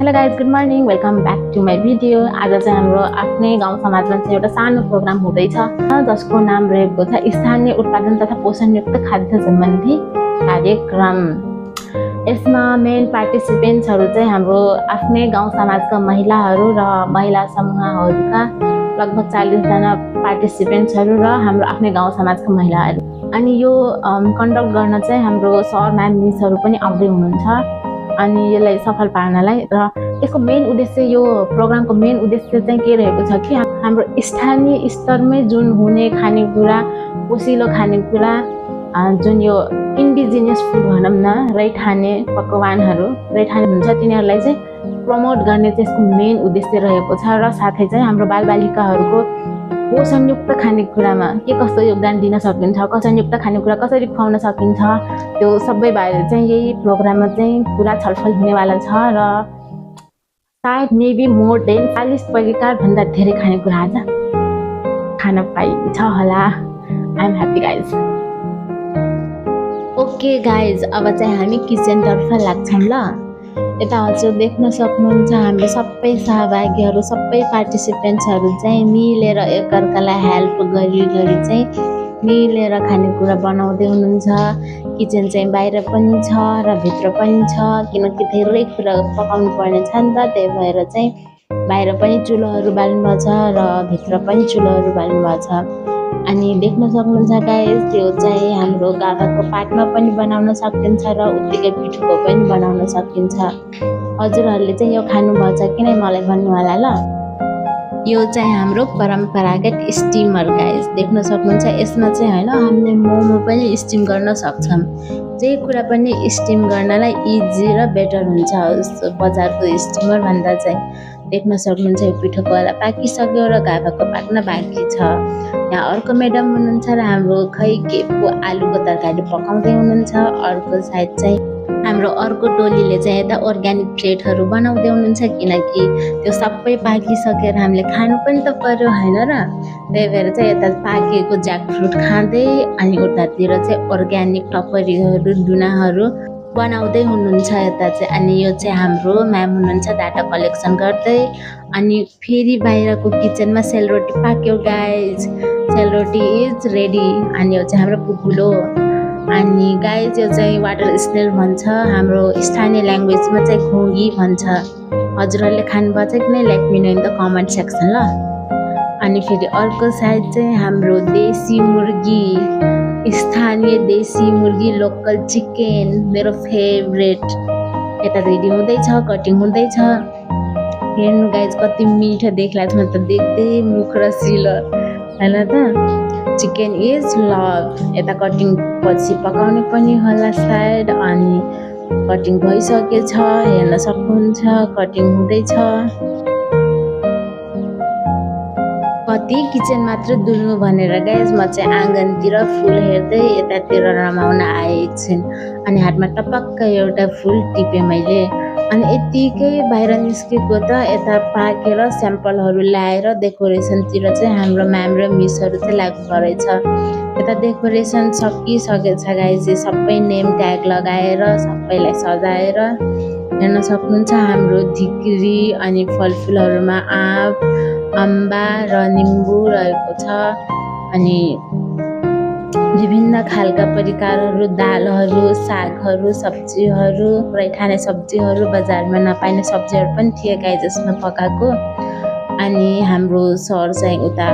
Hello guys, good morning, welcome back to my video. आज चाहिँ हाम्रो आफ्नै गाउँ समाजमा चाहिँ एउटा सानो प्रोग्राम हुँदैछ जसको नाम रहेको छ स्थानीय उत्पादन तथा पोषणयुक्त खाद्य सम्बन्धी कार्यक्रम। यसमा मेन पार्टिसिपेन्ट्सहरू चाहिँ हाम्रो आफ्नै गाउँ समाजका महिलाहरू र महिला समूहहरूका लगभग 40जना पार्टिसिपेन्ट्सहरू र हाम्रो आफ्नै गाउँ समाजका महिलाहरू। अनि यो कन्डक्ट गर्न चाहिँ हाम्रो सर म्याम मिसहरू पनि आउँदै हुनुहुन्छ। अनि यसलाई सफल पार्नलाई र यसको मेन उद्देश्य, यो प्रोग्रामको मेन उद्देश्य चाहिँ के रहेको छ कि हाम्रो स्थानीय स्तरमै जुन हुने खानेकुरा, पोसिलो खानेकुरा, जुन यो इन्डिजिनियस फुड भनौँ न, रैथाने पकवानहरू रैथाने हुन्छ, तिनीहरूलाई चाहिँ प्रमोट गर्ने चाहिँ यसको मेन उद्देश्य रहेको छ। र साथै चाहिँ हाम्रो बालबालिकाहरूको पोषणयुक्त खानेकुरामा के कस्तो योगदान दिन सकिन्छ, पोषणयुक्त खानेकुरा कसरी खुवाउन सकिन्छ, त्यो सबै बारे चाहिँ यही प्रोग्राममा चाहिँ पुरा छलफल हुनेवाला छ। र सायद मेबी मोर देन 40 परिकारभन्दा धेरै खानेकुरा आज खान पाइन्छ होला। I am happy guys. Okay guys, अब चाहिँ हामी किचनतर्फ लाग्छौँ ल। यता हजुर देख्न सक्नुहुन्छ हाम्रो सबै सहभागीहरू, सबै पार्टिसिपेन्ट्सहरू चाहिँ मिलेर एकअर्कालाई हेल्प गरी चाहिँ मिलेर खानेकुरा बनाउँदै हुनुहुन्छ। किचन चाहिँ बाहिर पनि छ र भित्र पनि छ, किनकि धेरै कुरा पकाउनु पर्ने छ नि त, त्यही भएर चाहिँ बाहिर पनि चुलोहरू बाल्नुभएको छ र भित्र पनि चुलोहरू बाल्नुभएको छ। अनि देख्न सक्नुहुन्छ गाइस, त्यो चाहिँ हाम्रो गाभाको पातमा पनि बनाउन सकिन्छ र उत्तिकै पिठोको पनि बनाउन सकिन्छ। हजुरहरूले चाहिँ यो खानुभएको छ कि नै मलाई भन्नु होला ल। यो चाहिँ हाम्रो परम्परागत स्टिमर गाइस, देख्न सक्नुहुन्छ। यसमा चाहिँ होइन, हामीले मोमो पनि स्टिम गर्न सक्छौँ। जे कुरा पनि स्टिम गर्नलाई इजी र बेटर हुन्छ बजारको स्टिमर भन्दा चाहिँ। देख्न सक्नुहुन्छ यो पिठोको वाला पाकिसक्यो र गाभाको पाक्न बाँकी छ। यहाँ अर्को म्याडम हुनुहुन्छ र हाम्रो खै के पो आलुको तरकारी पकाउँदै हुनुहुन्छ। अर्को साइड चाहिँ हाम्रो अर्को टोलीले चाहिँ यता अर्ग्यानिक प्लेटहरू बनाउँदै हुनुहुन्छ, किनकि त्यो सबै पाकिसकेर हामीले खानु पनि त पर्यो होइन र। त्यही भएर चाहिँ यता पाकेको ज्याकफ्रुट खाँदै अनि उतातिर चाहिँ अर्ग्यानिक टपरीहरू, दुनाहरू बनाउँदै हुनुहुन्छ यता चाहिँ। अनि यो चाहिँ हाम्रो म्याम हुनुहुन्छ डाटा कलेक्सन गर्दै। अनि फेरि बाहिरको किचनमा सेलरोटी पाक्यो गाइज, सेलरोटी इज रेडी। अनि यो चाहिँ हाम्रो पुपुलो। अनि गाइज यो चाहिँ वाटर स्नेल भन्छ, हाम्रो स्थानीय ल्याङ्ग्वेजमा चाहिँ घोगी भन्छ। हजुरहरूले खानुभएको छ कि नै, let me know in the comment section ल। अनि फेरि अर्को साइड चाहिँ हाम्रो देसी मुर्गी, स्थानीय देसी मुर्गी, लोकल चिकन, मेरो फेभरेट। यता रेडी हुँदैछ, कटिङ हुँदैछ। हेर्नु गाइज कति मिठो देख्ला छ, म त देख्दै मुख रसिलो होइन त। Chicken is love. यता कटिङ पछि पकाउने पनि होला सायद। अनि कटिङ भइसकेछ, हेर्न सक्नुहुन्छ, कटिङ हुँदैछ। कति किचन मात्र डुल्नु भनेर गाइज म चाहिँ आँगनतिर फुल हेर्दै यतातिर रमाउन आएको छु। अनि हातमा टपक्क एउटा फुल टिपेँ मैले। अनि यत्तिकै बाहिर निस्केको त यता पाकेर स्याम्पलहरू ल्याएर डेकोरेसनतिर चाहिँ हाम्रो म्याम र मिसहरू चाहिँ लाग्नु परेछ। यता डेकोरेसन सकिसकेछ गाइज, सबै नेम ट्याग लगाएर सबैलाई सजाएर। हेर्न सक्नुहुन्छ हाम्रो धिक्री अनि फलफुलहरूमा आँप, अम्बा र निम्बु रहेको छ। अनि विभिन्न खालका परिकारहरू, दालहरू, सागहरू, सब्जीहरू, रैथाने सब्जीहरू, बजारमा नपाइने सब्जीहरू पनि थिए गाइज यसमा पकाएको। अनि हाम्रो सर चाहिँ उता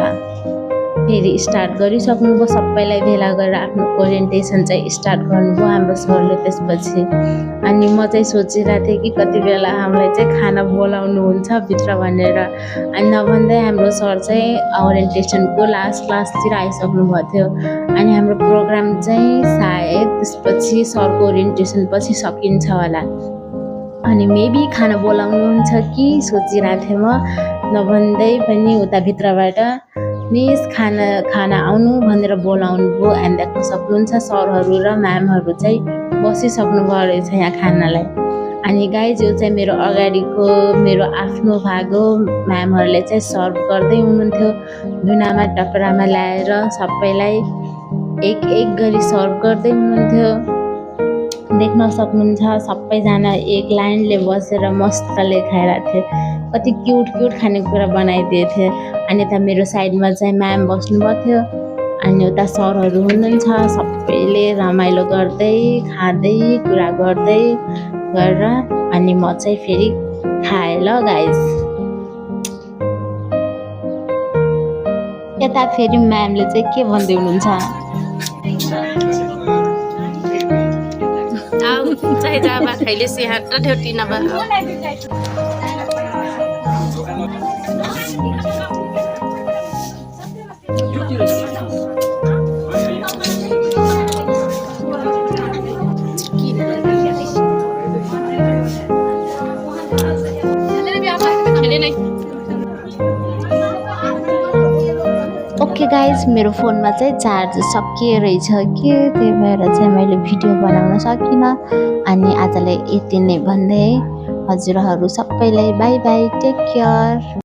फेरि स्टार्ट गरिसक्नुभयो, सबैलाई भेला गरेर आफ्नो ओरिएन्टेसन चाहिँ स्टार्ट गर्नुभयो हाम्रो सरले त्यसपछि। अनि म चाहिँ सोचिरहेको थिएँ कि कति बेला हामीलाई चाहिँ खाना बोलाउनुहुन्छ भित्र भनेर। अनि नभन्दै हाम्रो सर चाहिँ ओरिएन्टेसनको लास्टतिर आइसक्नु भएको थियो। अनि हाम्रो प्रोग्राम चाहिँ सायद त्यसपछि सरको ओरिएन्टेसन पछि सकिन्छ होला। अनि मेबी खाना बोलाउनुहुन्छ कि सोचिरहेको थिएँ म। नभन्दै पनि उता भित्रबाट मिस खाना आउनु भनेर बोलाउनु भयो। अनि देख्न सक्नुहुन्छ सरहरू र म्यामहरू चाहिँ बसिसक्नु भयो रहेछ यहाँ खानालाई। अनि गाइज यो चाहिँ मेरो अगाडिको मेरो आफ्नो भाग हो। म्यामहरूले चाहिँ सर्भ गर्दै हुनुहुन्थ्यो, दुनामा टपरामा ल्याएर सबैलाई एक एक गरी सर्भ गर्दै हुनुहुन्थ्यो। देख्न सक्नुहुन्छ सबैजना एक लाइनले बसेर मस्तले खाइरहेको थिए। कति क्युट क्युट खानेकुरा बनाइदिएको थिएँ। अनि यता मेरो साइडमा चाहिँ म्याम बस्नुभएको थियो, अनि उता सरहरू हुनुहुन्छ। सबैले रमाइलो गर्दै खाँदै कुरा गर्दै गरेर अनि म चाहिँ फेरि खाएँ ल गाइस। यता फेरि म्यामले चाहिँ के भन्दै हुनुहुन्छ, चाहिँ जाबा खैले सिहार र ठेउटी नबा ओके गाइज, मेरो फोनमा चाहिँ चार्ज सकिए रहेछ कि, त्यही भएर चाहिँ मैले भिडियो बनाउन सकिनँ। अनि आजलाई यति नै भन्दै हजुरहरू सबैलाई बाई बाई, टेक केयर।